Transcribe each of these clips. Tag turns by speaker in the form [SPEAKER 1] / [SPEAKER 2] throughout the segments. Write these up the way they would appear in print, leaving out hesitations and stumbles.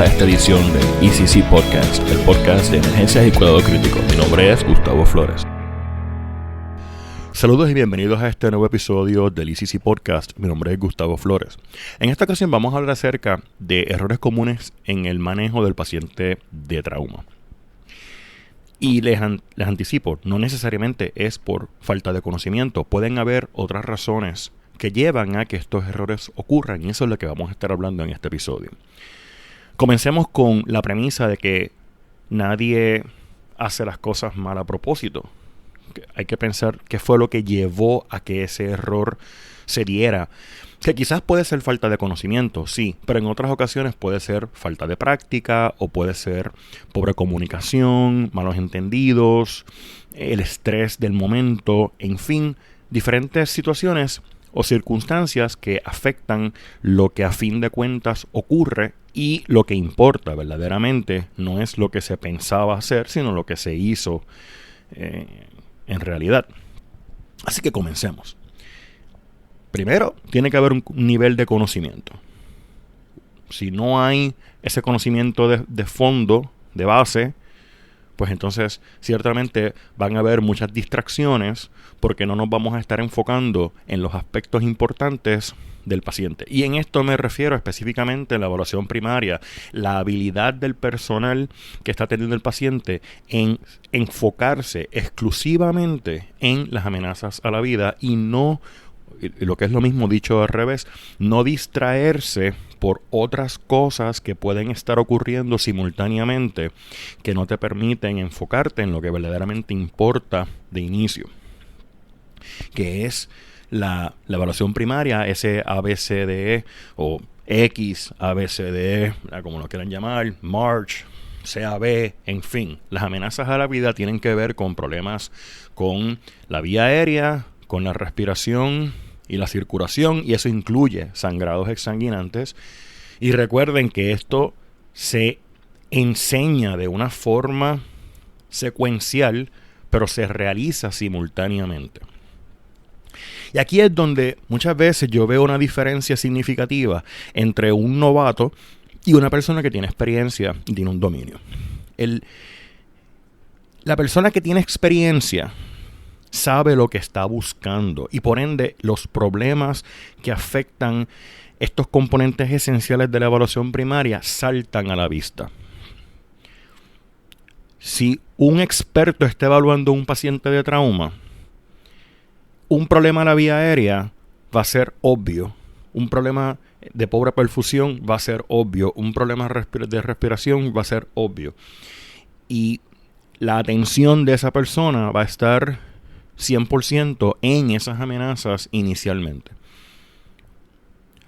[SPEAKER 1] a esta edición del ECC Podcast, el podcast de emergencias y cuidado crítico. Mi nombre es Gustavo Flores. Saludos y bienvenidos a este nuevo episodio del ECC Podcast. Mi nombre es Gustavo Flores. En esta ocasión vamos a hablar acerca de errores comunes en el manejo del paciente de trauma. Y les anticipo, no necesariamente es por falta de conocimiento. Pueden haber otras razones que llevan a que estos errores ocurran, y eso es lo que vamos a estar hablando en este episodio. Comencemos con la premisa de que nadie hace las cosas mal a propósito. Hay que pensar qué fue lo que llevó a que ese error se diera. Que quizás puede ser falta de conocimiento, sí, pero en otras ocasiones puede ser falta de práctica o puede ser pobre comunicación, malos entendidos, el estrés del momento, en fin, diferentes situaciones o circunstancias que afectan lo que a fin de cuentas ocurre, y lo que importa verdaderamente no es lo que se pensaba hacer, sino lo que se hizo en realidad. Así que comencemos. Primero, tiene que haber un nivel de conocimiento. Si no hay ese conocimiento de fondo, de base, pues entonces ciertamente van a haber muchas distracciones porque no nos vamos a estar enfocando en los aspectos importantes del paciente. Y en esto me refiero específicamente a la evaluación primaria, la habilidad del personal que está atendiendo el paciente en enfocarse exclusivamente en las amenazas a la vida y no, lo que es lo mismo dicho al revés, no distraerse por otras cosas que pueden estar ocurriendo simultáneamente que no te permiten enfocarte en lo que verdaderamente importa de inicio, que es la evaluación primaria, ese ABCDE o X, ABCDE, como lo quieran llamar, March, CAB, en fin. Las amenazas a la vida tienen que ver con problemas con la vía aérea, con la respiración y la circulación, y eso incluye sangrados exsanguinantes. Y recuerden que esto se enseña de una forma secuencial, pero se realiza simultáneamente. Y aquí es donde muchas veces yo veo una diferencia significativa entre un novato y una persona que tiene experiencia y tiene un dominio. La persona que tiene experiencia sabe lo que está buscando y por ende los problemas que afectan estos componentes esenciales de la evaluación primaria saltan a la vista. Si un experto está evaluando a un paciente de trauma, un problema a la vía aérea va a ser obvio, un problema de pobre perfusión va a ser obvio, un problema de respiración va a ser obvio. Y la atención de esa persona va a estar 100% en esas amenazas inicialmente.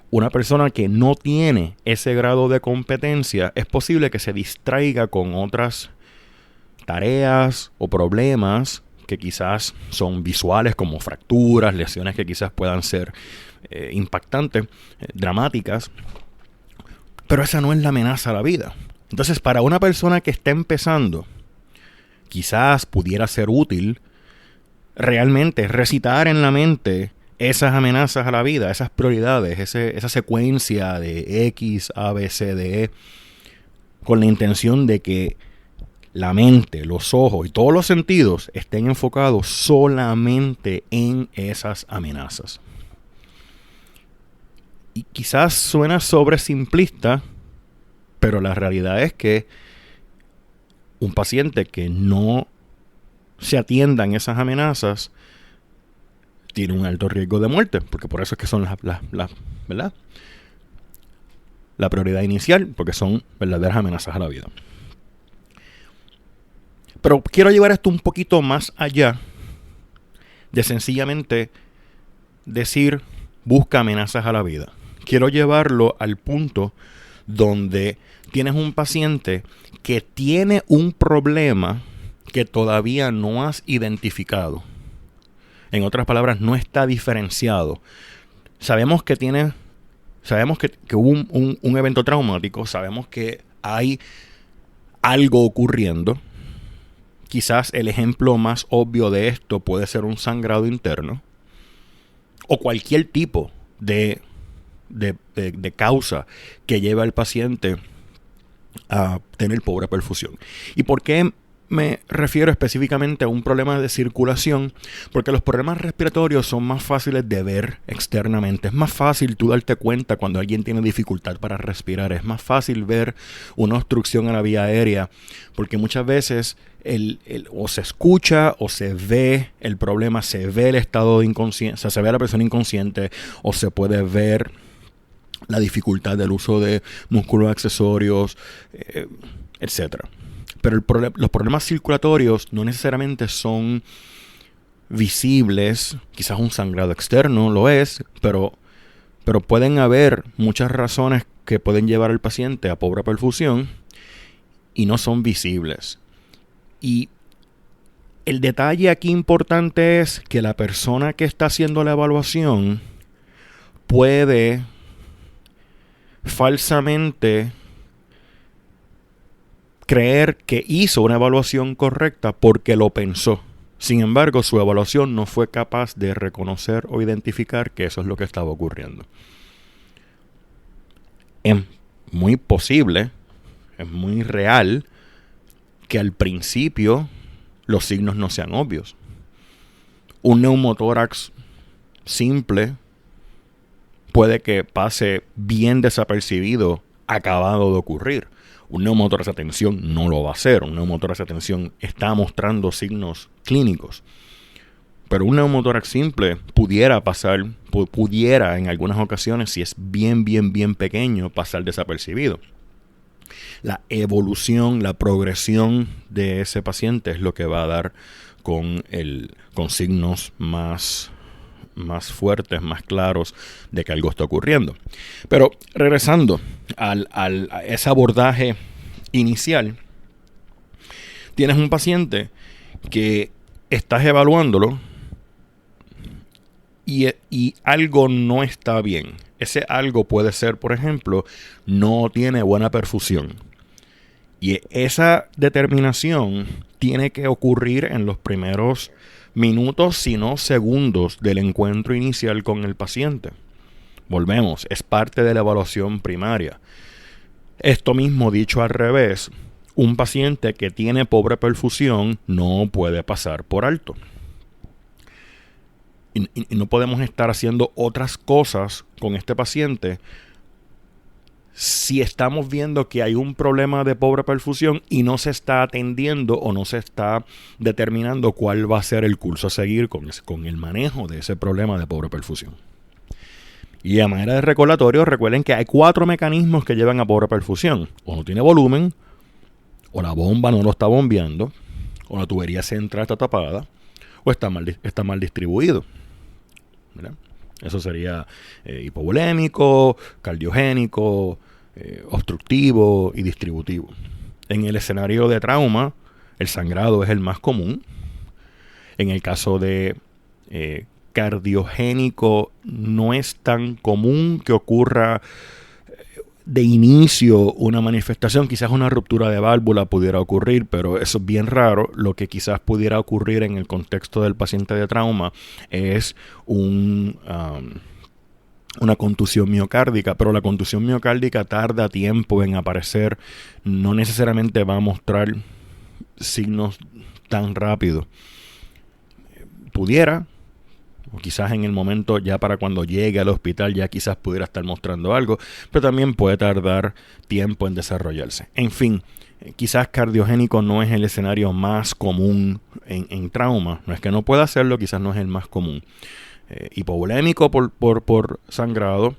[SPEAKER 1] Una persona que no tiene ese grado de competencia es posible que se distraiga con otras tareas o problemas que quizás son visuales, como fracturas, lesiones que quizás puedan ser impactantes, dramáticas, pero esa no es la amenaza a la vida. Entonces, para una persona que está empezando, quizás pudiera ser útil realmente recitar en la mente esas amenazas a la vida, esas prioridades, esa secuencia de X, A, B, C, D, E, con la intención de que la mente, los ojos y todos los sentidos estén enfocados solamente en esas amenazas. Y quizás suena sobresimplista, pero la realidad es que un paciente que no se atienda en esas amenazas tiene un alto riesgo de muerte, porque por eso es que son ¿verdad? La prioridad inicial, porque son verdaderas amenazas a la vida. Pero quiero llevar esto un poquito más allá de sencillamente decir busca amenazas a la vida. Quiero llevarlo al punto donde tienes un paciente que tiene un problema que todavía no has identificado. En otras palabras, no está diferenciado. Sabemos que hubo un evento traumático, sabemos que hay algo ocurriendo. Quizás el ejemplo más obvio de esto puede ser un sangrado interno o cualquier tipo de causa que lleve al paciente a tener pobre perfusión. ¿Y por qué me refiero específicamente a un problema de circulación? Porque los problemas respiratorios son más fáciles de ver externamente. Es más fácil tú darte cuenta cuando alguien tiene dificultad para respirar. Es más fácil ver una obstrucción a la vía aérea, porque muchas veces o se escucha o se ve el problema, se ve el estado de inconsciencia, o sea, se ve a la persona inconsciente, o se puede ver la dificultad del uso de músculos accesorios, etcétera. Pero los problemas circulatorios no necesariamente son visibles. Quizás un sangrado externo lo es, pero pueden haber muchas razones que pueden llevar al paciente a pobre perfusión y no son visibles. Y el detalle aquí importante es que la persona que está haciendo la evaluación puede falsamente creer que hizo una evaluación correcta porque lo pensó. Sin embargo, su evaluación no fue capaz de reconocer o identificar que eso es lo que estaba ocurriendo. Es muy posible, es muy real, que al principio los signos no sean obvios. Un neumotórax simple puede que pase bien desapercibido acabado de ocurrir. Un neumotórax de tensión no lo va a hacer. Un neumotórax de tensión está mostrando signos clínicos. Pero un neumotórax simple pudiera pasar, pudiera en algunas ocasiones, si es bien pequeño, pasar desapercibido. La evolución, la progresión de ese paciente es lo que va a dar con signos más fuertes, más claros de que algo está ocurriendo. Pero regresando a ese abordaje inicial, tienes un paciente que estás evaluándolo y algo no está bien. Ese algo puede ser, por ejemplo, no tiene buena perfusión. Y esa determinación tiene que ocurrir en los primeros minutos, si no segundos, del encuentro inicial con el paciente. Volvemos, es parte de la evaluación primaria. Esto mismo dicho al revés, un paciente que tiene pobre perfusión no puede pasar por alto. Y no podemos estar haciendo otras cosas con este paciente si estamos viendo que hay un problema de pobre perfusión y no se está atendiendo o no se está determinando cuál va a ser el curso a seguir con el manejo de ese problema de pobre perfusión. Y a manera de recordatorio, recuerden que hay 4 mecanismos que llevan a pobre perfusión. O no tiene volumen, o la bomba no lo está bombeando, o la tubería central está tapada, o está mal distribuido. ¿Verdad? Eso sería hipovolémico, cardiogénico, obstructivo y distributivo. En el escenario de trauma, el sangrado es el más común. En el caso de cardiogénico, no es tan común que ocurra de inicio una manifestación. Quizás una ruptura de válvula pudiera ocurrir, pero eso es bien raro. Lo que quizás pudiera ocurrir en el contexto del paciente de trauma es una contusión miocárdica, pero la contusión miocárdica tarda tiempo en aparecer, no necesariamente va a mostrar signos tan rápido. Pudiera, o quizás en el momento ya para cuando llegue al hospital ya quizás pudiera estar mostrando algo, pero también puede tardar tiempo en desarrollarse. En fin, quizás cardiogénico no es el escenario más común en trauma. No es que no pueda hacerlo, quizás no es el más común. Hipovolémico por sangrado,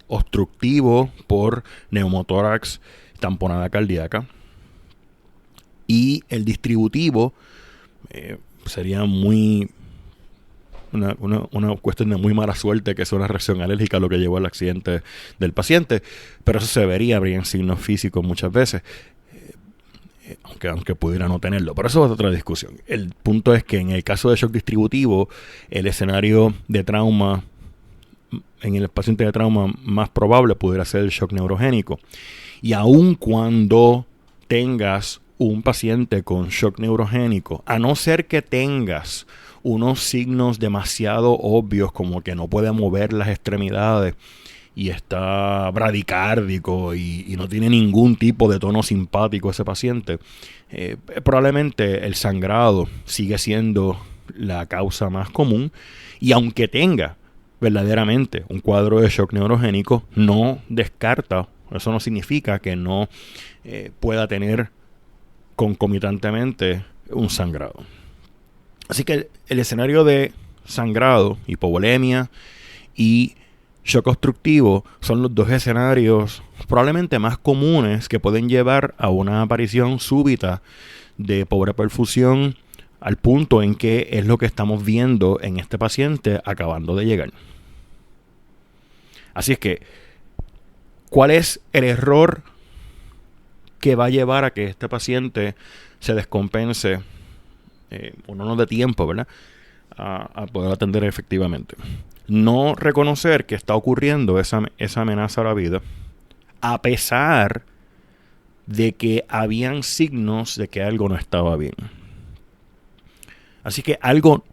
[SPEAKER 1] obstructivo por neumotórax, tamponada cardíaca, y el distributivo sería una cuestión de muy mala suerte, que es una reacción alérgica lo que llevó al accidente del paciente, pero eso se vería en signos físicos muchas veces, aunque pudiera no tenerlo, pero eso es otra discusión. El punto es que en el caso de shock distributivo, el escenario de trauma, en el paciente de trauma más probable pudiera ser el shock neurogénico, y aun cuando tengas un paciente con shock neurogénico, a no ser que tengas unos signos demasiado obvios como que no puede mover las extremidades y está bradicárdico y no tiene ningún tipo de tono simpático ese paciente, probablemente el sangrado sigue siendo la causa más común, y aunque tenga verdaderamente un cuadro de shock neurogénico, no descarta, eso no significa que no pueda tener concomitantemente un sangrado. Así que el escenario de sangrado, hipovolemia y shock obstructivo son los dos escenarios probablemente más comunes que pueden llevar a una aparición súbita de pobre perfusión, al punto en que es lo que estamos viendo en este paciente acabando de llegar. Así es que, ¿cuál es el error que va a llevar a que este paciente se descompense o no nos dé tiempo, ¿verdad?, a poder atender efectivamente? No reconocer que está ocurriendo esa amenaza a la vida, a pesar de que habían signos de que algo no estaba bien. Así que algo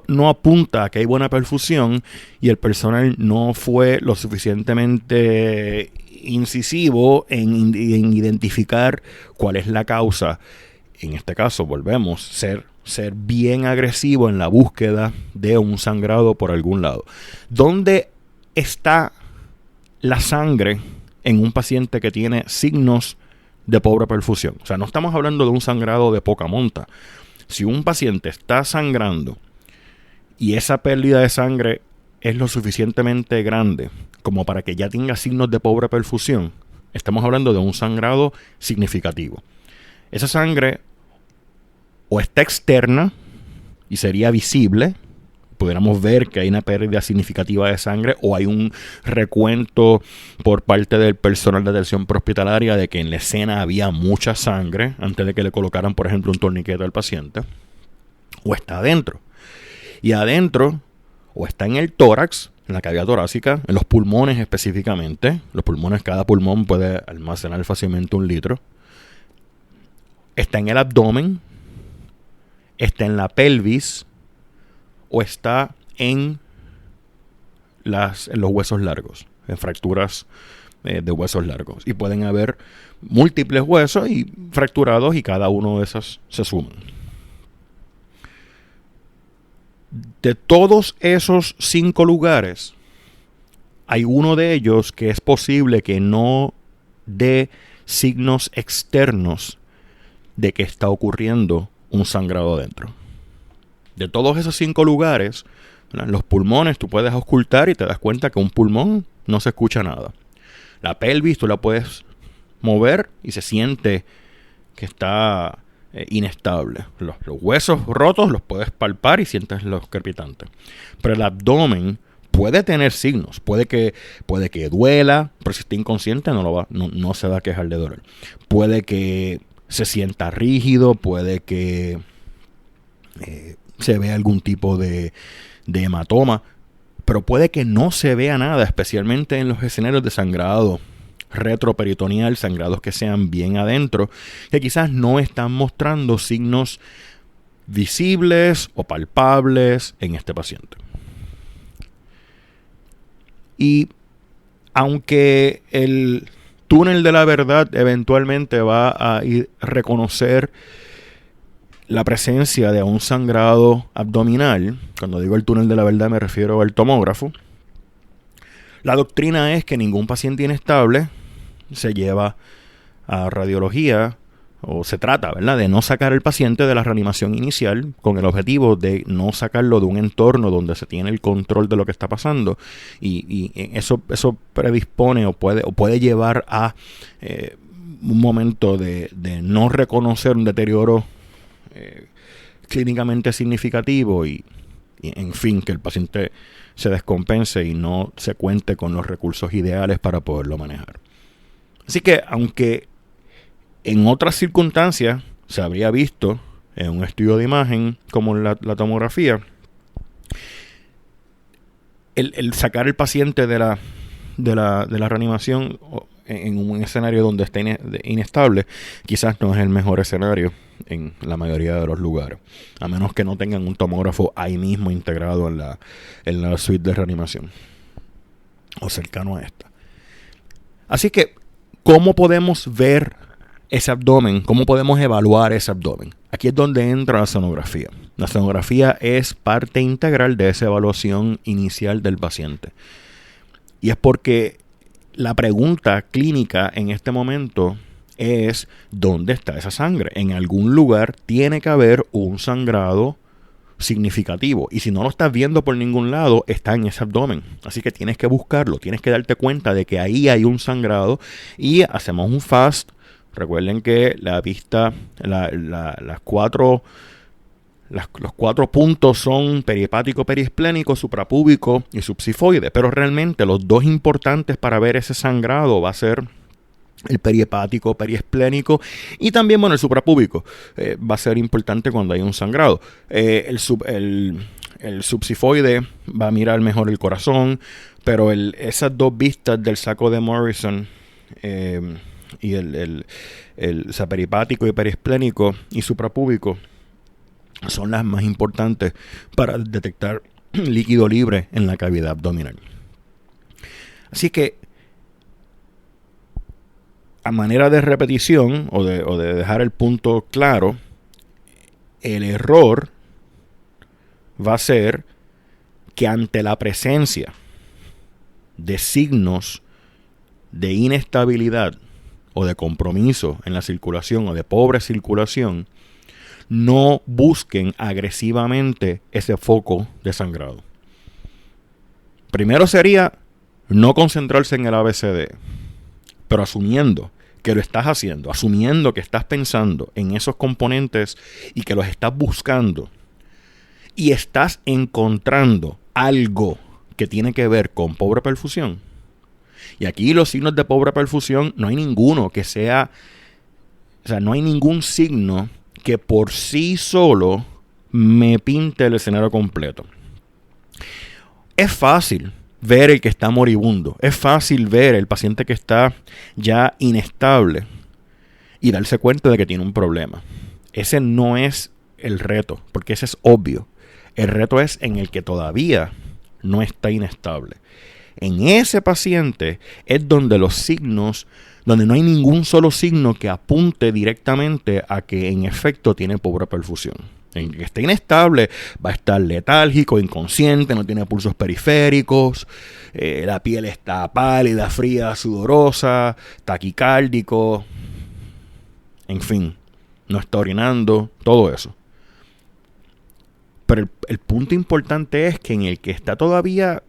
[SPEAKER 1] no apunta a que hay buena perfusión, y el personal no fue lo suficientemente incisivo en identificar cuál es la causa. En este caso, volvemos, ser bien agresivo en la búsqueda de un sangrado por algún lado. ¿Dónde está la sangre en un paciente que tiene signos de pobre perfusión? O sea, no estamos hablando de un sangrado de poca monta. Si un paciente está sangrando y esa pérdida de sangre es lo suficientemente grande como para que ya tenga signos de pobre perfusión, estamos hablando de un sangrado significativo. Esa sangre o está externa y sería visible, pudiéramos ver que hay una pérdida significativa de sangre, o hay un recuento por parte del personal de atención prehospitalaria de que en la escena había mucha sangre antes de que le colocaran, por ejemplo, un torniquete al paciente, o está adentro. Y adentro, o está en el tórax, en la cavidad torácica, en los pulmones específicamente. Los pulmones, cada pulmón puede almacenar fácilmente 1 litro. Está en el abdomen, está en la pelvis, o está en los huesos largos, en fracturas de huesos largos. Y pueden haber múltiples huesos y fracturados, y cada uno de esos se suman. De todos esos 5 lugares, hay uno de ellos que es posible que no dé signos externos de que está ocurriendo un sangrado adentro. De todos esos 5 lugares, los pulmones tú puedes auscultar y te das cuenta que un pulmón no se escucha nada. La pelvis tú la puedes mover y se siente que está inestable. Los huesos rotos los puedes palpar y sientes los crepitantes. Pero el abdomen puede tener signos. Puede que duela, pero si está inconsciente no se va a quejar de dolor. Puede que se sienta rígido, puede que se vea algún tipo de hematoma, pero puede que no se vea nada, especialmente en los escenarios de sangrado retroperitoneal, sangrados que sean bien adentro, que quizás no están mostrando signos visibles o palpables en este paciente. Y aunque el túnel de la verdad eventualmente va a reconocer la presencia de un sangrado abdominal, cuando digo el túnel de la verdad me refiero al tomógrafo, la doctrina es que ningún paciente inestable se lleva a radiología, o se trata, ¿verdad?, de no sacar al paciente de la reanimación inicial, con el objetivo de no sacarlo de un entorno donde se tiene el control de lo que está pasando, y eso predispone o puede llevar a un momento de no reconocer un deterioro clínicamente significativo y en fin, que el paciente se descompense y no se cuente con los recursos ideales para poderlo manejar. Así que, aunque en otras circunstancias se habría visto en un estudio de imagen como la tomografía, el sacar el paciente de la reanimación en un escenario donde esté inestable, quizás no es el mejor escenario en la mayoría de los lugares, a menos que no tengan un tomógrafo ahí mismo integrado en la suite de reanimación. o cercano a esta. Así que, ¿cómo podemos ver ese abdomen? ¿Cómo podemos evaluar ese abdomen? Aquí es donde entra la sonografía. La sonografía es parte integral de esa evaluación inicial del paciente. Y es porque la pregunta clínica en este momento es: ¿dónde está esa sangre? En algún lugar tiene que haber un sangrado significativo. Y si no lo estás viendo por ningún lado, está en ese abdomen. Así que tienes que buscarlo. Tienes que darte cuenta de que ahí hay un sangrado. Y hacemos un FAST. Recuerden que la vista, los cuatro puntos son perihepático, periesplénico, suprapúbico y subsifoide. Pero realmente los dos importantes para ver ese sangrado va a ser el perihepático, periesplénico y también, el suprapúbico. Va a ser importante cuando hay un sangrado. El subsifoide va a mirar mejor el corazón, pero esas dos vistas del saco de Morrison y el perihepático y periesplénico y suprapúbico son las más importantes para detectar líquido libre en la cavidad abdominal. Así que, a manera de repetición o de dejar el punto claro, el error va a ser que ante la presencia de signos de inestabilidad o de compromiso en la circulación o de pobre circulación, no busquen agresivamente ese foco de sangrado. Primero sería no concentrarse en el ABCD, pero asumiendo que lo estás haciendo, asumiendo que estás pensando en esos componentes y que los estás buscando y estás encontrando algo que tiene que ver con pobre perfusión. Y aquí los signos de pobre perfusión no hay ninguno que sea, no hay ningún signo que por sí solo me pinte el escenario completo. Es fácil ver el que está moribundo. Es fácil ver el paciente que está ya inestable y darse cuenta de que tiene un problema. Ese no es el reto, porque ese es obvio. El reto es en el que todavía no está inestable. En ese paciente es donde los signos, donde no hay ningún solo signo que apunte directamente a que en efecto tiene pobre perfusión. En que esté inestable, va a estar letárgico, inconsciente, no tiene pulsos periféricos, la piel está pálida, fría, sudorosa, taquicárdico, en fin, no está orinando, todo eso. Pero el punto importante es que en el que está todavía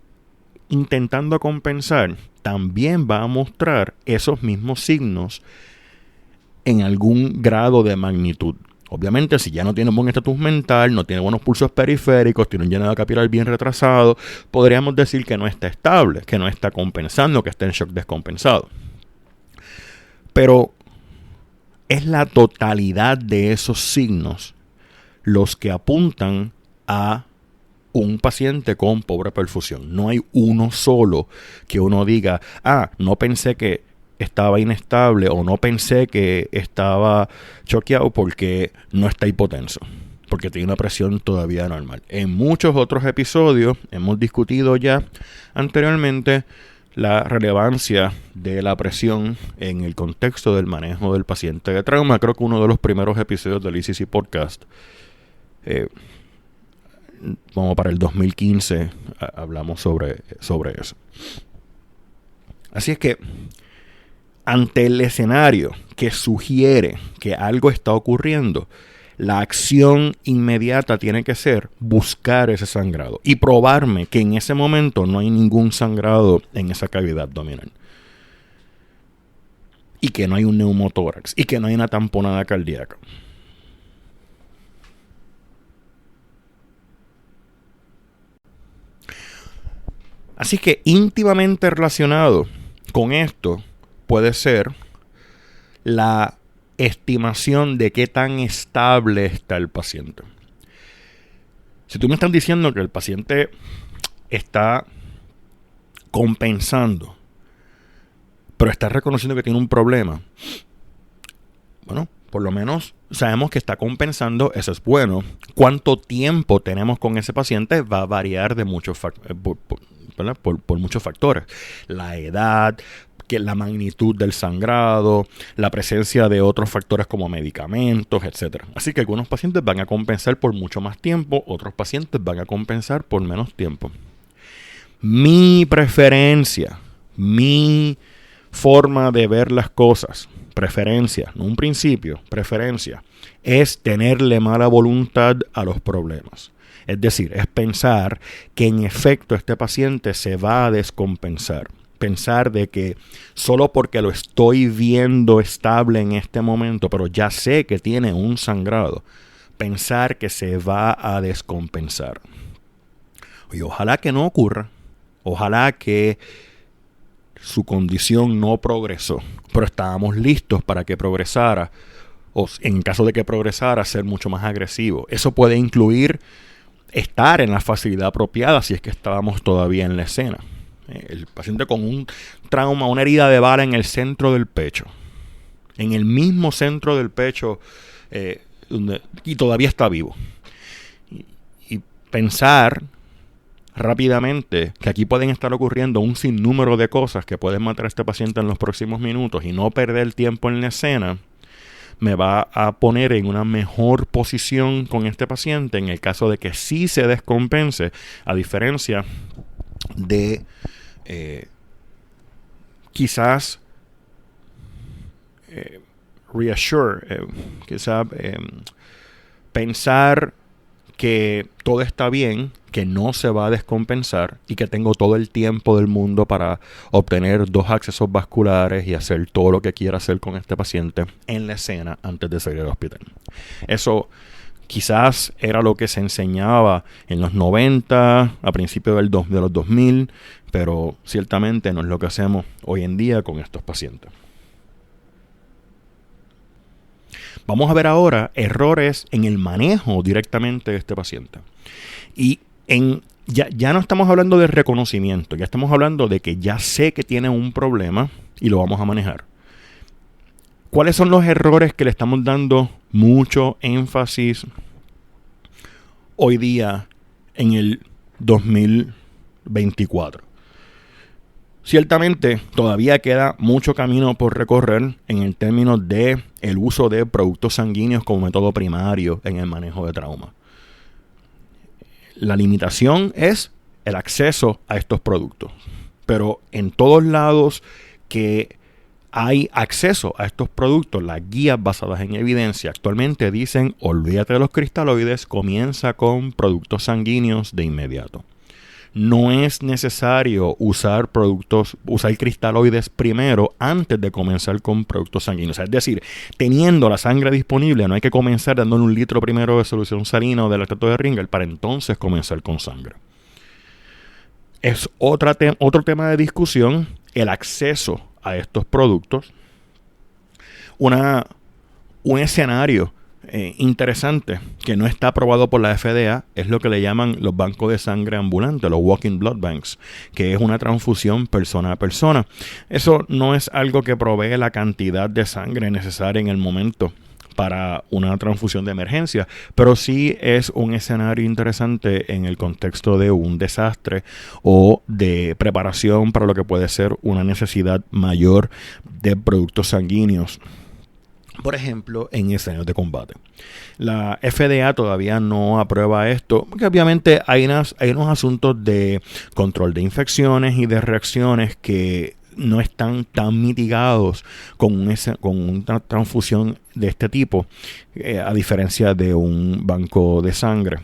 [SPEAKER 1] intentando compensar, también va a mostrar esos mismos signos en algún grado de magnitud. Obviamente, si ya no tiene buen estatus mental, no tiene buenos pulsos periféricos, tiene un llenado capilar bien retrasado, podríamos decir que no está estable, que no está compensando, que está en shock descompensado. Pero es la totalidad de esos signos los que apuntan a un paciente con pobre perfusión. No hay uno solo que uno diga, no pensé que estaba inestable o no pensé que estaba choqueado porque no está hipotenso, porque tiene una presión todavía normal. En muchos otros episodios hemos discutido ya anteriormente la relevancia de la presión en el contexto del manejo del paciente de trauma. Creo que uno de los primeros episodios del ICC Podcast, como para el 2015, hablamos sobre eso. Así es que, ante el escenario que sugiere que algo está ocurriendo, la acción inmediata tiene que ser buscar ese sangrado y probarme que en ese momento no hay ningún sangrado en esa cavidad abdominal. Y que no hay un neumotórax y que no hay una tamponada cardíaca. Así que íntimamente relacionado con esto puede ser la estimación de qué tan estable está el paciente. Si tú me estás diciendo que el paciente está compensando, pero está reconociendo que tiene un problema, bueno, por lo menos sabemos que está compensando, eso es bueno. ¿Cuánto tiempo tenemos con ese paciente? Va a variar de muchos ¿verdad? Por muchos factores. La edad, la magnitud del sangrado, la presencia de otros factores como medicamentos, etc. Así que algunos pacientes van a compensar por mucho más tiempo, otros pacientes van a compensar por menos tiempo. Mi preferencia, mi forma de ver las cosas, preferencia, no un principio, preferencia, es tenerle mala voluntad a los problemas. Es decir, es pensar que en efecto este paciente se va a descompensar. Pensar de que solo porque lo estoy viendo estable en este momento, pero ya sé que tiene un sangrado, pensar que se va a descompensar. Y ojalá que no ocurra. Ojalá que su condición no progresó, pero estábamos listos para que progresara, o en caso de que progresara, ser mucho más agresivo. Eso puede incluir estar en la facilidad apropiada si es que estábamos todavía en la escena. El paciente con un trauma, una herida de bala en el centro del pecho, en el mismo centro del pecho, y todavía está vivo. Y pensar rápidamente que aquí pueden estar ocurriendo un sinnúmero de cosas que pueden matar a este paciente en los próximos minutos y no perder tiempo en la escena, me va a poner en una mejor posición con este paciente en el caso de que sí se descompense, a diferencia de quizás pensar que todo está bien, que no se va a descompensar y que tengo todo el tiempo del mundo para obtener 2 accesos vasculares y hacer todo lo que quiera hacer con este paciente en la escena antes de salir del hospital. Eso quizás era lo que se enseñaba en los 90, a principios de los 2000, pero ciertamente no es lo que hacemos hoy en día con estos pacientes. Vamos a ver ahora errores en el manejo directamente de este paciente. Y ya no estamos hablando de reconocimiento, ya estamos hablando de que ya sé que tiene un problema y lo vamos a manejar. ¿Cuáles son los errores que le estamos dando mucho énfasis hoy día en el 2024? Ciertamente todavía queda mucho camino por recorrer en el término de el uso de productos sanguíneos como método primario en el manejo de trauma. La limitación es el acceso a estos productos, pero en todos lados que hay acceso a estos productos, las guías basadas en evidencia actualmente dicen: olvídate de los cristaloides, comienza con productos sanguíneos de inmediato. No es necesario usar cristaloides primero antes de comenzar con productos sanguíneos. Es decir, teniendo la sangre disponible, no hay que comenzar dándole 1 litro primero de solución salina o de lactato de Ringerl para entonces comenzar con sangre. Es otro tema de discusión, el acceso a estos productos. Un escenario interesante que no está aprobado por la FDA es lo que le llaman los bancos de sangre ambulantes, los walking blood banks, que es una transfusión persona a persona. Eso no es algo que provee la cantidad de sangre necesaria en el momento para una transfusión de emergencia, pero sí es un escenario interesante en el contexto de un desastre o de preparación para lo que puede ser una necesidad mayor de productos sanguíneos. Por ejemplo, en escenarios de combate. La FDA todavía no aprueba esto, porque obviamente hay unos asuntos de control de infecciones y de reacciones que no están tan mitigados con una transfusión de este tipo, a diferencia de un banco de sangre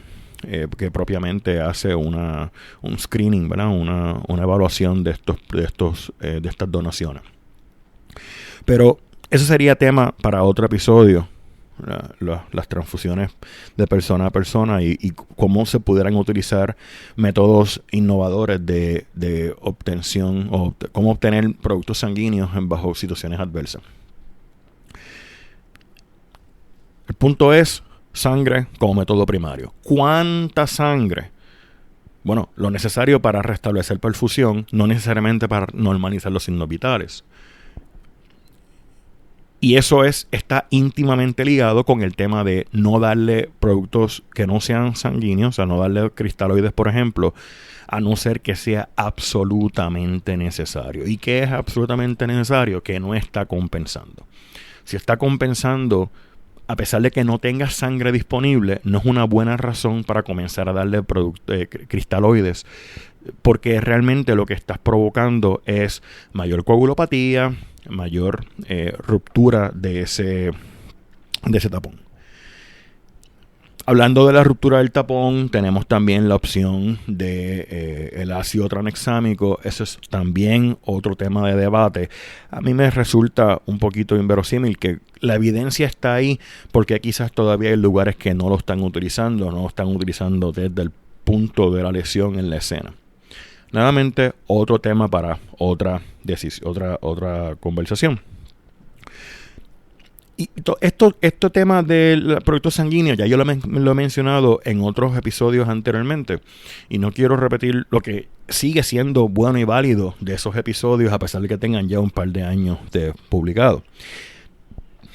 [SPEAKER 1] que propiamente hace un screening, ¿verdad? Una evaluación de estas donaciones. Pero eso sería tema para otro episodio, las transfusiones de persona a persona y cómo se pudieran utilizar métodos innovadores de obtención o cómo obtener productos sanguíneos bajo situaciones adversas. El punto es sangre como método primario. ¿Cuánta sangre? Bueno, lo necesario para restablecer perfusión, no necesariamente para normalizar los signos vitales. Y eso está íntimamente ligado con el tema de no darle productos que no sean sanguíneos, o sea, no darle cristaloides, por ejemplo, a no ser que sea absolutamente necesario. ¿Y qué es absolutamente necesario? Que no está compensando. Si está compensando, a pesar de que no tengas sangre disponible, no es una buena razón para comenzar a darle cristaloides, porque realmente lo que estás provocando es mayor coagulopatía, mayor ruptura de ese tapón. Hablando de la ruptura del tapón, tenemos también la opción de el ácido tranexámico. Eso es también otro tema de debate. A mí me resulta un poquito inverosímil que la evidencia está ahí, porque quizás todavía hay lugares que no lo están utilizando desde el punto de la lesión en la escena. Nuevamente, otro tema para otra conversación. Y este tema del producto sanguíneo, ya yo lo he mencionado en otros episodios anteriormente, y no quiero repetir lo que sigue siendo bueno y válido de esos episodios, a pesar de que tengan ya un par de años de publicado.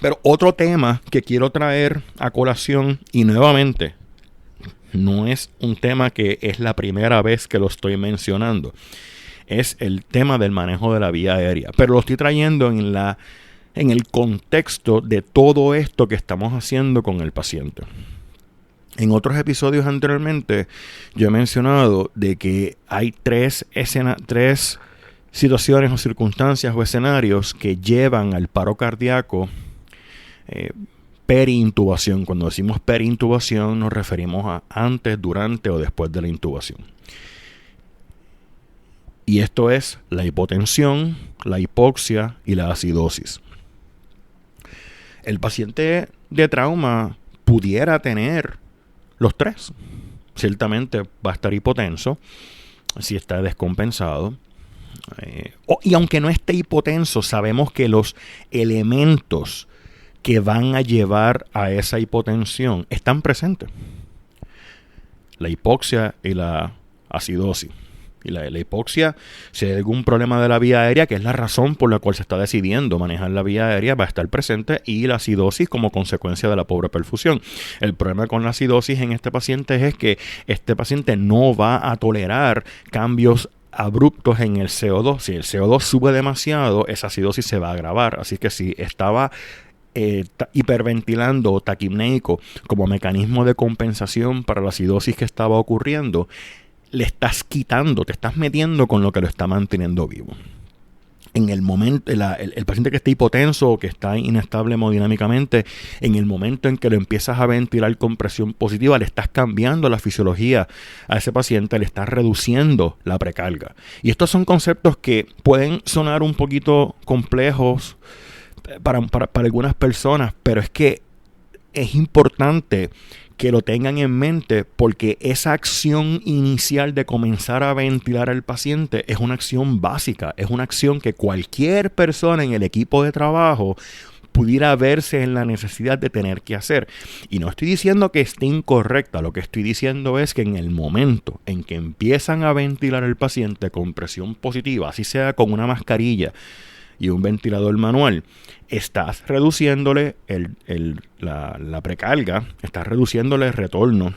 [SPEAKER 1] Pero otro tema que quiero traer a colación, y nuevamente, no es un tema que es la primera vez que lo estoy mencionando, es el tema del manejo de la vía aérea, pero lo estoy trayendo en el contexto de todo esto que estamos haciendo con el paciente. En otros episodios anteriormente yo he mencionado de que hay tres situaciones o circunstancias o escenarios que llevan al paro cardíaco perintubación. Cuando decimos perintubación nos referimos a antes, durante o después de la intubación. Y esto es la hipotensión, la hipoxia y la acidosis. El paciente de trauma pudiera tener los tres. Ciertamente va a estar hipotenso si está descompensado. Y aunque no esté hipotenso, sabemos que los elementos que van a llevar a esa hipotensión están presentes. La hipoxia y la acidosis. Y la hipoxia, si hay algún problema de la vía aérea, que es la razón por la cual se está decidiendo manejar la vía aérea, va a estar presente, y la acidosis como consecuencia de la pobre perfusión. El problema con la acidosis en este paciente es que este paciente no va a tolerar cambios abruptos en el CO2. Si el CO2 sube demasiado, esa acidosis se va a agravar. Así que si estaba hiperventilando o taquipneico como mecanismo de compensación para la acidosis que estaba ocurriendo, le estás quitando, te estás metiendo con lo que lo está manteniendo vivo. En el momento, el paciente que está hipotenso o que está inestable hemodinámicamente, en el momento en que lo empiezas a ventilar con presión positiva, le estás cambiando la fisiología a ese paciente, le estás reduciendo la precarga. Y estos son conceptos que pueden sonar un poquito complejos para algunas personas, pero es que es importante que lo tengan en mente, porque esa acción inicial de comenzar a ventilar al paciente es una acción básica, es una acción que cualquier persona en el equipo de trabajo pudiera verse en la necesidad de tener que hacer. Y no estoy diciendo que esté incorrecta, lo que estoy diciendo es que en el momento en que empiezan a ventilar al paciente con presión positiva, así sea con una mascarilla y un ventilador manual, estás reduciéndole la precarga, estás reduciéndole el retorno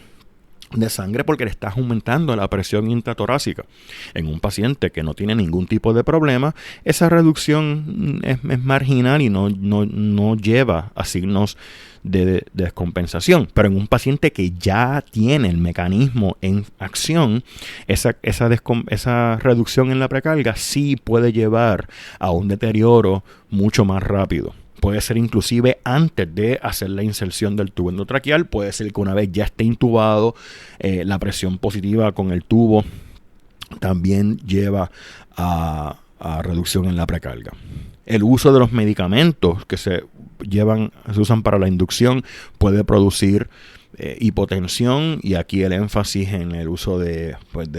[SPEAKER 1] de sangre, porque le estás aumentando la presión intratorácica. En un paciente que no tiene ningún tipo de problema, esa reducción es marginal y no lleva a signos de descompensación. Pero en un paciente que ya tiene el mecanismo en acción, esa reducción en la precarga sí puede llevar a un deterioro mucho más rápido. Puede ser inclusive antes de hacer la inserción del tubo endotraqueal. Puede ser que una vez ya esté intubado, la presión positiva con el tubo también lleva a reducción en la precarga. El uso de los medicamentos que se usan para la inducción puede producir hipotensión, y aquí el énfasis en el uso de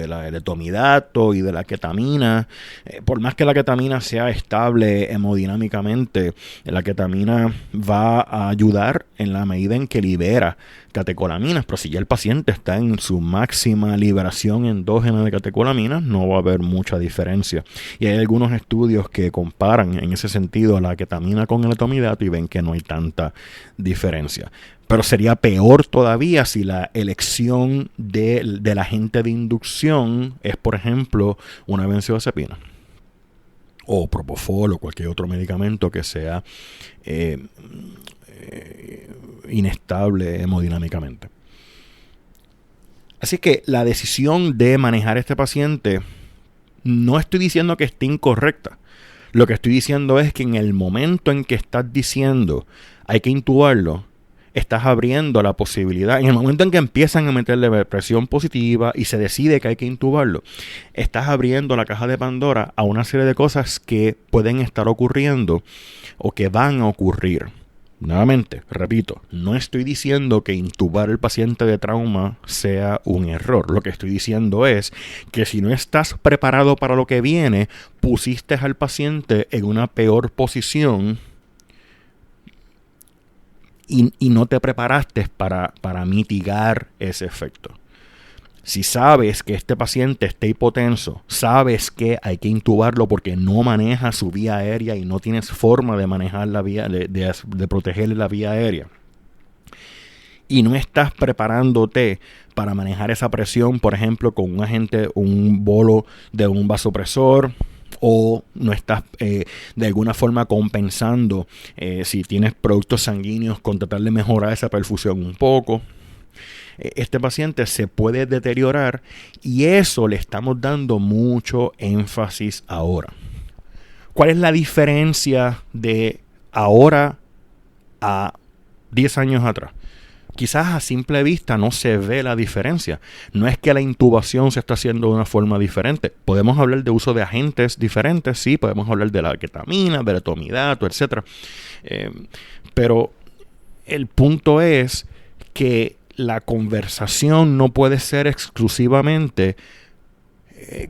[SPEAKER 1] la etomidacto y de la ketamina. Por más que la ketamina sea estable hemodinámicamente, la ketamina va a ayudar en la medida en que libera catecolaminas, pero si ya el paciente está en su máxima liberación endógena de catecolaminas, no va a haber mucha diferencia. Y hay algunos estudios que comparan en ese sentido la ketamina con el etomidacto y ven que no hay tanta diferencia. Pero sería peor todavía si la elección del agente de inducción es, por ejemplo, una benzodiazepina o propofol o cualquier otro medicamento que sea inestable hemodinámicamente. Así que la decisión de manejar a este paciente, no estoy diciendo que esté incorrecta. Lo que estoy diciendo es que en el momento en que estás diciendo hay que intubarlo, estás abriendo la posibilidad. En el momento en que empiezan a meterle presión positiva y se decide que hay que intubarlo, estás abriendo la caja de Pandora a una serie de cosas que pueden estar ocurriendo o que van a ocurrir. Nuevamente, repito, no estoy diciendo que intubar al paciente de trauma sea un error. Lo que estoy diciendo es que si no estás preparado para lo que viene, pusiste al paciente en una peor posición y no te preparaste para mitigar ese efecto. Si sabes que este paciente está hipotenso, sabes que hay que intubarlo porque no maneja su vía aérea y no tienes forma de manejar la vía, de protegerle la vía aérea, y no estás preparándote para manejar esa presión, por ejemplo, con un bolo de un vasopresor, o no estás de alguna forma compensando si tienes productos sanguíneos con tratar de mejorar esa perfusión un poco, este paciente se puede deteriorar, y eso le estamos dando mucho énfasis ahora. ¿Cuál es la diferencia de ahora a 10 años atrás? Quizás a simple vista no se ve la diferencia. No es que la intubación se está haciendo de una forma diferente. Podemos hablar de uso de agentes diferentes, sí, podemos hablar de la ketamina, del etomidacto, etc. Pero el punto es que la conversación no puede ser exclusivamente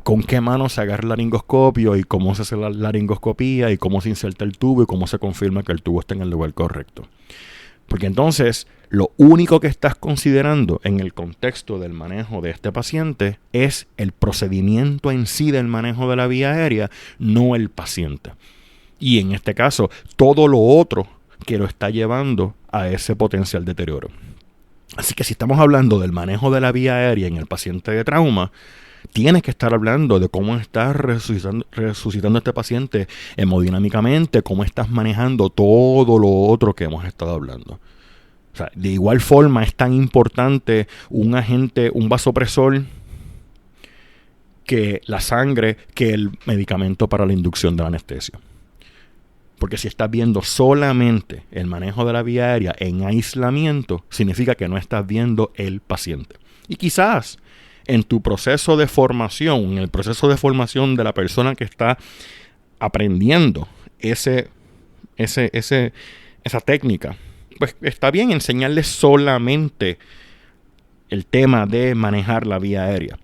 [SPEAKER 1] con qué mano se agarra el laringoscopio y cómo se hace la laringoscopía y cómo se inserta el tubo y cómo se confirma que el tubo está en el lugar correcto. Porque entonces lo único que estás considerando en el contexto del manejo de este paciente es el procedimiento en sí del manejo de la vía aérea, no el paciente. Y en este caso, todo lo otro que lo está llevando a ese potencial deterioro. Así que si estamos hablando del manejo de la vía aérea en el paciente de trauma, tienes que estar hablando de cómo estás resucitando a este paciente hemodinámicamente, cómo estás manejando todo lo otro que hemos estado hablando. O sea, de igual forma es tan importante un vasopresor, que la sangre, que el medicamento para la inducción de la anestesia. Porque si estás viendo solamente el manejo de la vía aérea en aislamiento, significa que no estás viendo el paciente. Y quizás en tu proceso de formación, en el proceso de formación de la persona que está aprendiendo esa técnica, pues está bien enseñarle solamente el tema de manejar la vía aérea.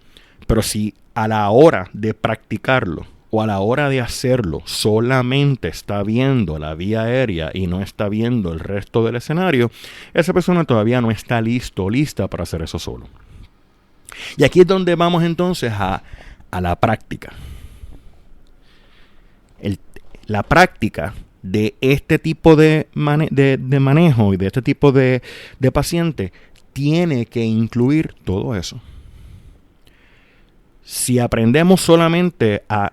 [SPEAKER 1] Pero si a la hora de practicarlo o a la hora de hacerlo solamente está viendo la vía aérea y no está viendo el resto del escenario, esa persona todavía no está lista para hacer eso solo. Y aquí es donde vamos entonces a la práctica. La práctica de este tipo de manejo y de este tipo de paciente tiene que incluir todo eso. Si aprendemos solamente a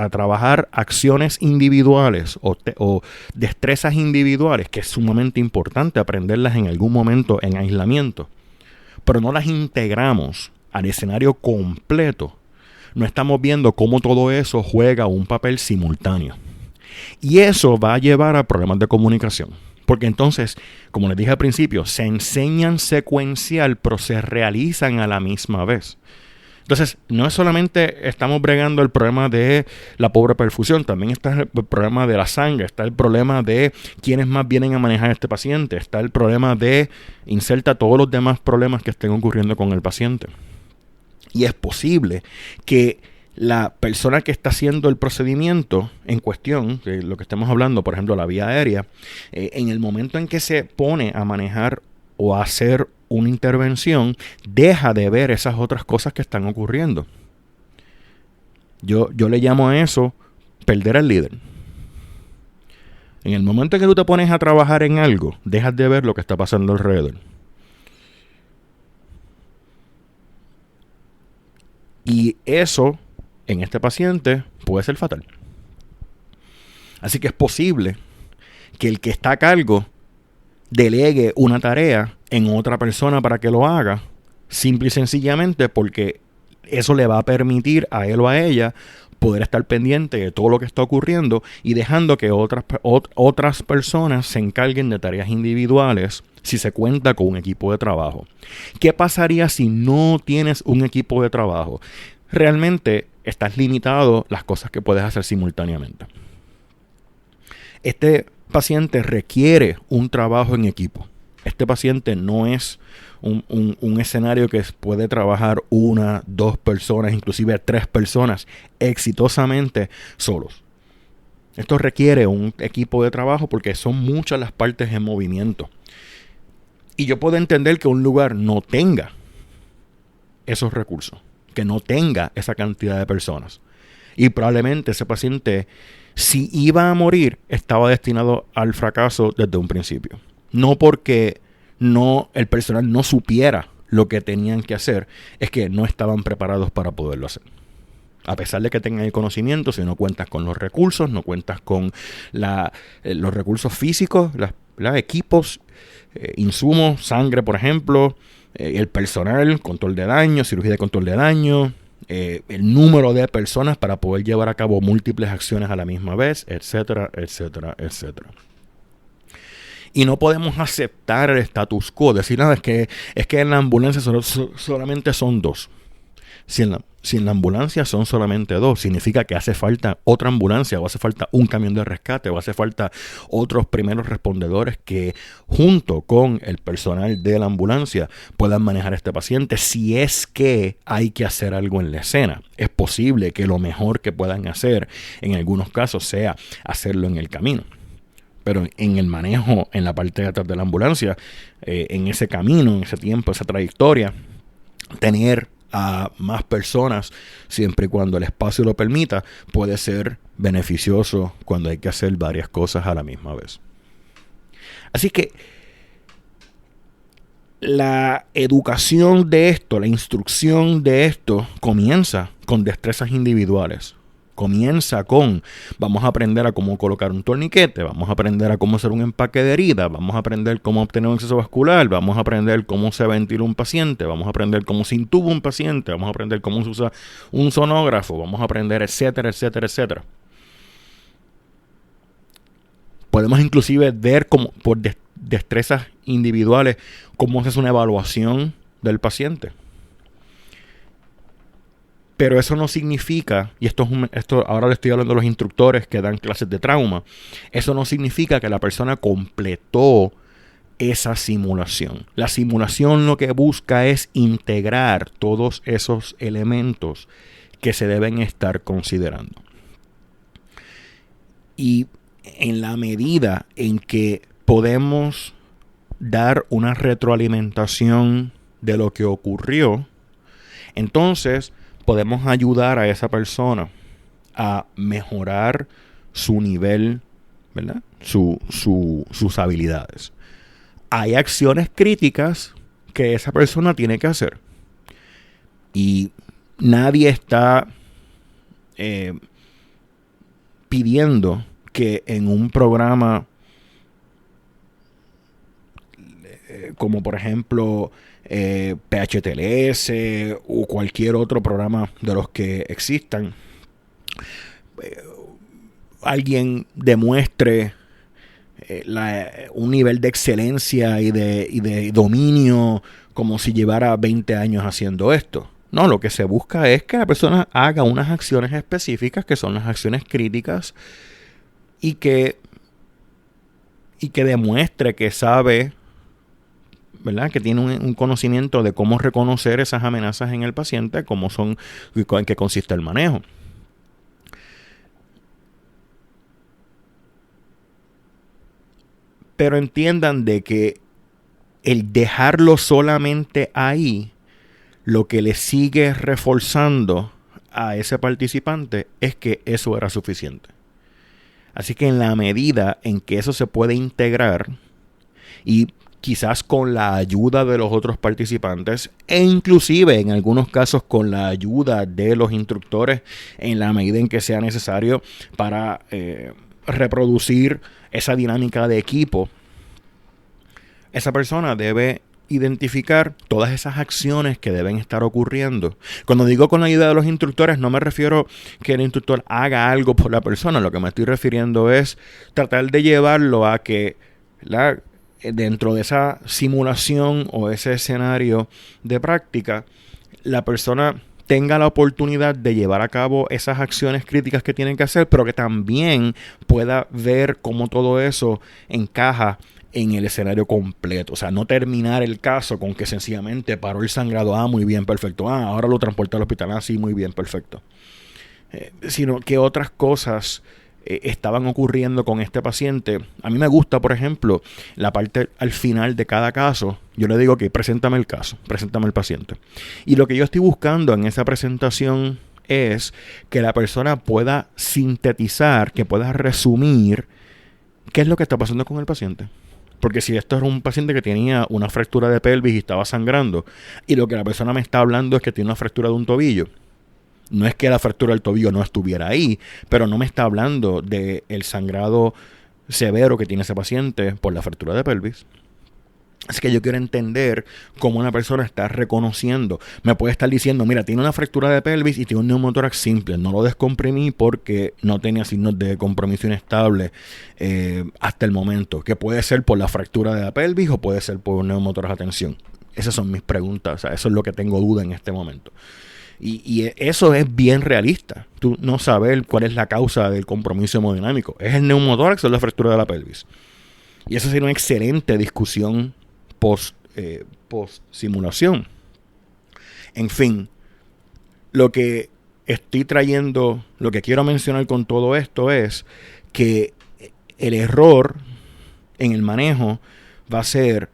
[SPEAKER 1] trabajar acciones individuales o destrezas individuales, que es sumamente importante aprenderlas en algún momento en aislamiento, pero no las integramos al escenario completo, no estamos viendo cómo todo eso juega un papel simultáneo. Y eso va a llevar a problemas de comunicación. Porque entonces, como les dije al principio, se enseñan secuencial, pero se realizan a la misma vez. Entonces, no es solamente estamos bregando el problema de la pobre perfusión, también está el problema de la sangre, está el problema de quiénes más vienen a manejar a este paciente, está el problema de inserta todos los demás problemas que estén ocurriendo con el paciente. Y es posible que la persona que está haciendo el procedimiento en cuestión, de lo que estemos hablando, por ejemplo, la vía aérea, en el momento en que se pone a manejar o a hacer una intervención, deja de ver esas otras cosas que están ocurriendo. Yo le llamo a eso perder al líder. En el momento en que tú te pones a trabajar en algo, dejas de ver lo que está pasando alrededor. Y eso, en este paciente, puede ser fatal. Así que es posible que el que está a cargo delegue una tarea en otra persona para que lo haga, simple y sencillamente porque eso le va a permitir a él o a ella poder estar pendiente de todo lo que está ocurriendo y dejando que otras personas se encarguen de tareas individuales si se cuenta con un equipo de trabajo. ¿Qué pasaría si no tienes un equipo de trabajo? Realmente estás limitado las cosas que puedes hacer simultáneamente. Este paciente requiere un trabajo en equipo. Este paciente no es un escenario que puede trabajar 1, 2 personas, inclusive 3 personas exitosamente solos. Esto requiere un equipo de trabajo porque son muchas las partes en movimiento. Y yo puedo entender que un lugar no tenga esos recursos, que no tenga esa cantidad de personas. Y probablemente ese paciente, si iba a morir, estaba destinado al fracaso desde un principio. No porque el personal no supiera lo que tenían que hacer, es que no estaban preparados para poderlo hacer. A pesar de que tengan el conocimiento, si no cuentas con los recursos, no cuentas con los recursos físicos, los equipos, insumos, sangre, por ejemplo, el personal, control de daño, cirugía de control de daño, el número de personas para poder llevar a cabo múltiples acciones a la misma vez, etcétera, etcétera, etcétera. Y no podemos aceptar el status quo, decir nada, es que en la ambulancia solamente son 2. Si en la ambulancia son solamente 2, significa que hace falta otra ambulancia, o hace falta un camión de rescate, o hace falta otros primeros respondedores que junto con el personal de la ambulancia puedan manejar a este paciente si es que hay que hacer algo en la escena. Es posible que lo mejor que puedan hacer en algunos casos sea hacerlo en el camino. Pero en el manejo, en la parte de atrás de la ambulancia, en ese camino, en ese tiempo, esa trayectoria, tener a más personas, siempre y cuando el espacio lo permita, puede ser beneficioso cuando hay que hacer varias cosas a la misma vez. Así que la educación de esto, la instrucción de esto, comienza con destrezas individuales. Comienza con, vamos a aprender a cómo colocar un torniquete, vamos a aprender a cómo hacer un empaque de herida, vamos a aprender cómo obtener un acceso vascular, vamos a aprender cómo se ventila un paciente, vamos a aprender cómo se intuba un paciente, vamos a aprender cómo se usa un sonógrafo, vamos a aprender, etcétera, etcétera, etcétera. Podemos inclusive ver cómo, por destrezas individuales, cómo se hace una evaluación del paciente. Pero eso no significa, y esto ahora le estoy hablando a los instructores que dan clases de trauma, eso no significa que la persona completó esa simulación. La simulación lo que busca es integrar todos esos elementos que se deben estar considerando. Y en la medida en que podemos dar una retroalimentación de lo que ocurrió, entonces podemos ayudar a esa persona a mejorar su nivel, ¿verdad? Sus habilidades. Hay acciones críticas que esa persona tiene que hacer. Y nadie está pidiendo que en un programa como por ejemplo PHTLS o cualquier otro programa de los que existan, alguien demuestre un nivel de excelencia y de dominio como si llevara 20 años haciendo esto. No, lo que se busca es que la persona haga unas acciones específicas, que son las acciones críticas, y que demuestre que sabe, ¿verdad?, que tiene un conocimiento de cómo reconocer esas amenazas en el paciente, cómo son, en qué consiste el manejo. Pero entiendan de que el dejarlo solamente ahí, lo que le sigue reforzando a ese participante es que eso era suficiente. Así que en la medida en que eso se puede integrar, y quizás con la ayuda de los otros participantes, e inclusive en algunos casos con la ayuda de los instructores, en la medida en que sea necesario para reproducir esa dinámica de equipo, esa persona debe identificar todas esas acciones que deben estar ocurriendo. Cuando digo con la ayuda de los instructores, no me refiero que el instructor haga algo por la persona. Lo que me estoy refiriendo es tratar de llevarlo a que dentro de esa simulación o ese escenario de práctica, la persona tenga la oportunidad de llevar a cabo esas acciones críticas que tienen que hacer, pero que también pueda ver cómo todo eso encaja en el escenario completo. O sea, no terminar el caso con que sencillamente paró el sangrado, muy bien, perfecto, ahora lo transporté al hospital, sí, muy bien, perfecto. Sino que otras cosas estaban ocurriendo con este paciente. A mí me gusta, por ejemplo, la parte al final de cada caso. Yo le digo que preséntame el caso, preséntame el paciente. Y lo que yo estoy buscando en esa presentación es que la persona pueda sintetizar, que pueda resumir qué es lo que está pasando con el paciente. Porque si esto era un paciente que tenía una fractura de pelvis y estaba sangrando, y lo que la persona me está hablando es que tiene una fractura de un tobillo, no es que la fractura del tobillo no estuviera ahí, pero no me está hablando del sangrado severo que tiene ese paciente por la fractura de pelvis. Así que yo quiero entender cómo una persona está reconociendo. Me puede estar diciendo, mira, tiene una fractura de pelvis y tiene un neumotórax simple. No lo descomprimí porque no tenía signos de compromiso inestable hasta el momento. Que puede ser por la fractura de la pelvis o puede ser por un neumotórax a tensión. Esas son mis preguntas. O sea, eso es lo que tengo duda en este momento. Y eso es bien realista. Tú no saber cuál es la causa del compromiso hemodinámico. ¿Es el neumotórax o la fractura de la pelvis? Y eso sería una excelente discusión post simulación. En fin, lo que estoy trayendo, lo que quiero mencionar con todo esto es que el error en el manejo va a ser,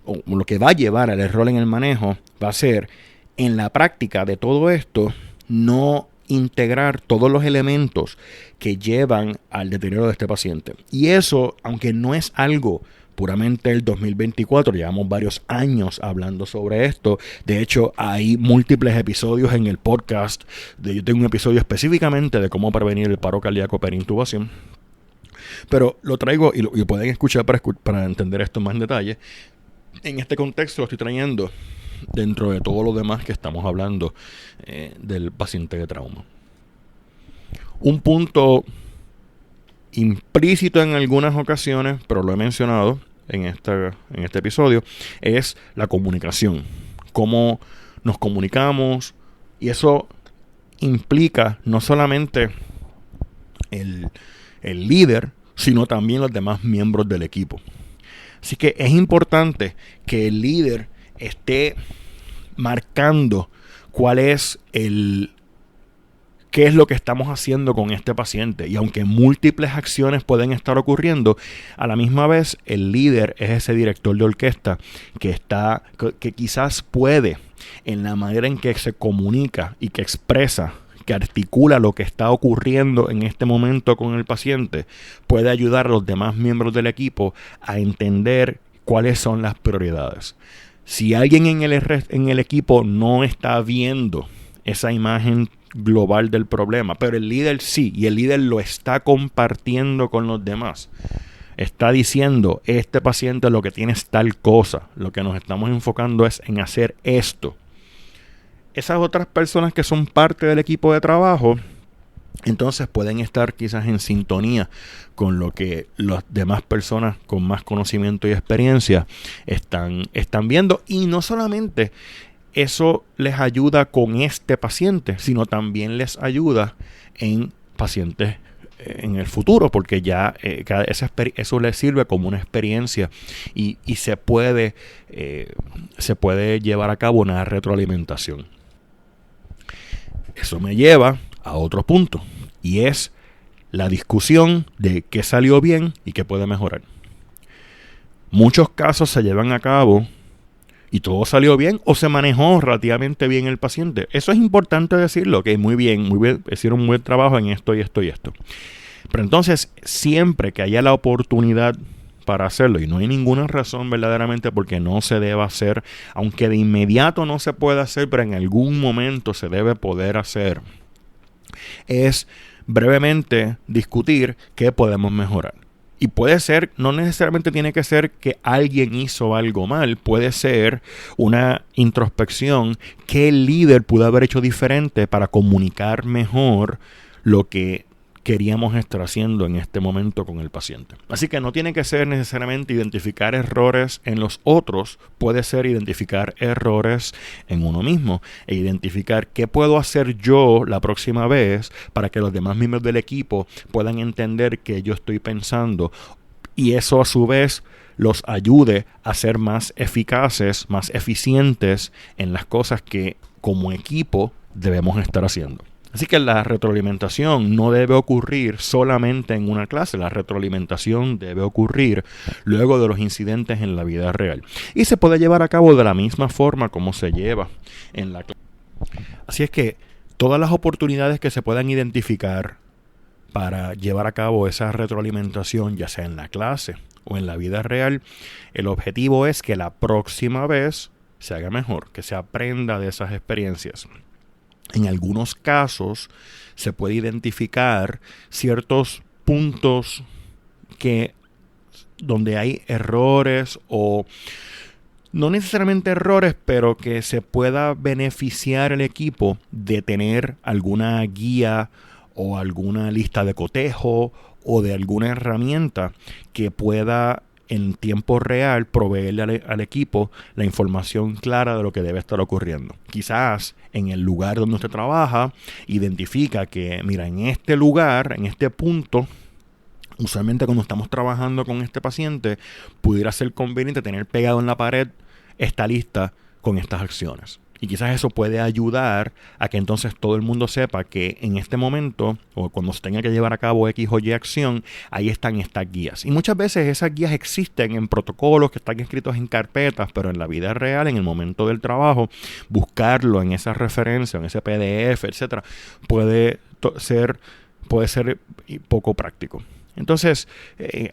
[SPEAKER 1] o lo que va a llevar al error en el manejo va a ser, en la práctica de todo esto, no integrar todos los elementos que llevan al deterioro de este paciente. Y eso, aunque no es algo puramente el 2024, llevamos varios años hablando sobre esto. De hecho, hay múltiples episodios en el podcast. Yo tengo un episodio específicamente de cómo prevenir el paro cardíaco perintubación. Pero lo traigo y pueden escuchar para entender esto más en detalle. En este contexto lo estoy trayendo dentro de todo lo demás que estamos hablando del paciente de trauma. Un punto implícito en algunas ocasiones, pero lo he mencionado en este episodio, es la comunicación. Cómo nos comunicamos, y eso implica no solamente el líder, sino también los demás miembros del equipo. Así que es importante que el líder esté marcando qué es lo que estamos haciendo con este paciente. Y aunque múltiples acciones pueden estar ocurriendo, a la misma vez el líder es ese director de orquesta que quizás puede, en la manera en que se comunica y que expresa, que articula lo que está ocurriendo en este momento con el paciente, puede ayudar a los demás miembros del equipo a entender cuáles son las prioridades. Si alguien en el equipo no está viendo esa imagen global del problema, pero el líder sí, y el líder lo está compartiendo con los demás, está diciendo, este paciente lo que tiene es tal cosa, lo que nos estamos enfocando es en hacer esto. Esas otras personas que son parte del equipo de trabajo, entonces pueden estar quizás en sintonía con lo que las demás personas con más conocimiento y experiencia están viendo. Y no solamente eso les ayuda con este paciente, sino también les ayuda en pacientes en el futuro, porque ya eso les sirve como una experiencia y se puede llevar a cabo una retroalimentación. Eso me lleva a otro punto, y es la discusión de qué salió bien y qué puede mejorar. Muchos casos se llevan a cabo y todo salió bien o se manejó relativamente bien el paciente. Eso es importante decirlo, que muy bien, hicieron un buen trabajo en esto y esto y esto. Pero entonces, siempre que haya la oportunidad para hacerlo, y no hay ninguna razón verdaderamente porque no se deba hacer, aunque de inmediato no se pueda hacer, pero en algún momento se debe poder hacer, es brevemente discutir qué podemos mejorar. Y puede ser, no necesariamente tiene que ser que alguien hizo algo mal, puede ser una introspección, qué el líder pudo haber hecho diferente para comunicar mejor lo que queríamos estar haciendo en este momento con el paciente. Así que no tiene que ser necesariamente identificar errores en los otros, puede ser identificar errores en uno mismo e identificar qué puedo hacer yo la próxima vez para que los demás miembros del equipo puedan entender que yo estoy pensando, y eso a su vez los ayude a ser más eficaces, más eficientes en las cosas que como equipo debemos estar haciendo. Así que la retroalimentación no debe ocurrir solamente en una clase, la retroalimentación debe ocurrir luego de los incidentes en la vida real. Y se puede llevar a cabo de la misma forma como se lleva en la clase. Así es que todas las oportunidades que se puedan identificar para llevar a cabo esa retroalimentación, ya sea en la clase o en la vida real, el objetivo es que la próxima vez se haga mejor, que se aprenda de esas experiencias. En algunos casos se puede identificar ciertos puntos donde hay errores, o no necesariamente errores, pero que se pueda beneficiar el equipo de tener alguna guía o alguna lista de cotejo o de alguna herramienta que pueda en tiempo real proveerle al equipo la información clara de lo que debe estar ocurriendo. Quizás en el lugar donde usted trabaja identifica que, mira, en este lugar, en este punto, usualmente cuando estamos trabajando con este paciente, pudiera ser conveniente tener pegado en la pared esta lista con estas acciones. Y quizás eso puede ayudar a que entonces todo el mundo sepa que en este momento, o cuando se tenga que llevar a cabo X o Y acción, ahí están estas guías. Y muchas veces esas guías existen en protocolos que están escritos en carpetas, pero en la vida real, en el momento del trabajo, buscarlo en esa referencia, en ese PDF, etcétera, puede ser poco práctico. Entonces,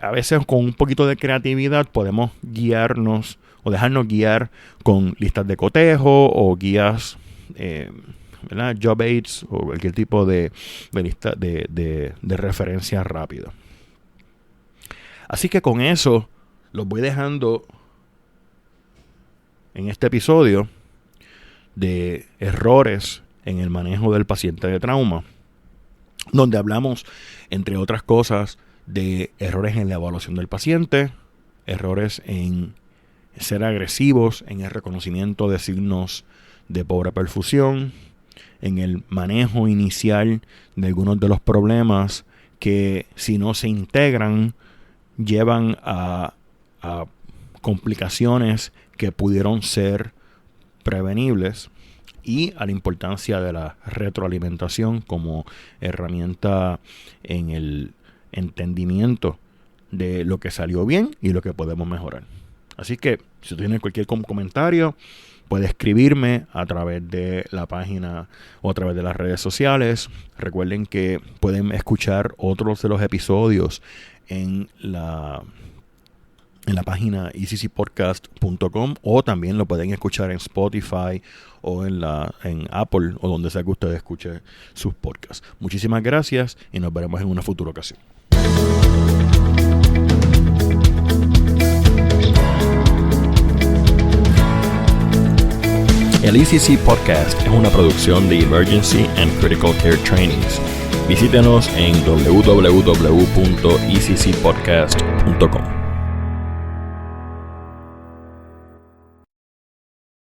[SPEAKER 1] a veces con un poquito de creatividad podemos guiarnos o dejarnos guiar con listas de cotejo o guías, ¿verdad? Job aids o cualquier tipo de lista de referencia rápida. Así que con eso los voy dejando en este episodio de errores en el manejo del paciente de trauma, donde hablamos, entre otras cosas, de errores en la evaluación del paciente, errores en ser agresivos en el reconocimiento de signos de pobre perfusión, en el manejo inicial de algunos de los problemas que, si no se integran, llevan a complicaciones que pudieron ser prevenibles, y a la importancia de la retroalimentación como herramienta en el entendimiento de lo que salió bien y lo que podemos mejorar. Así que si tienes cualquier comentario, puede escribirme a través de la página o a través de las redes sociales. Recuerden que pueden escuchar otros de los episodios en la página eccpodcast.com, o también lo pueden escuchar en Spotify o en Apple o donde sea que ustedes escuchen sus podcasts. Muchísimas gracias y nos veremos en una futura ocasión. El ECC Podcast es una producción de Emergency and Critical Care Trainings. Visítenos en www.eccpodcast.com.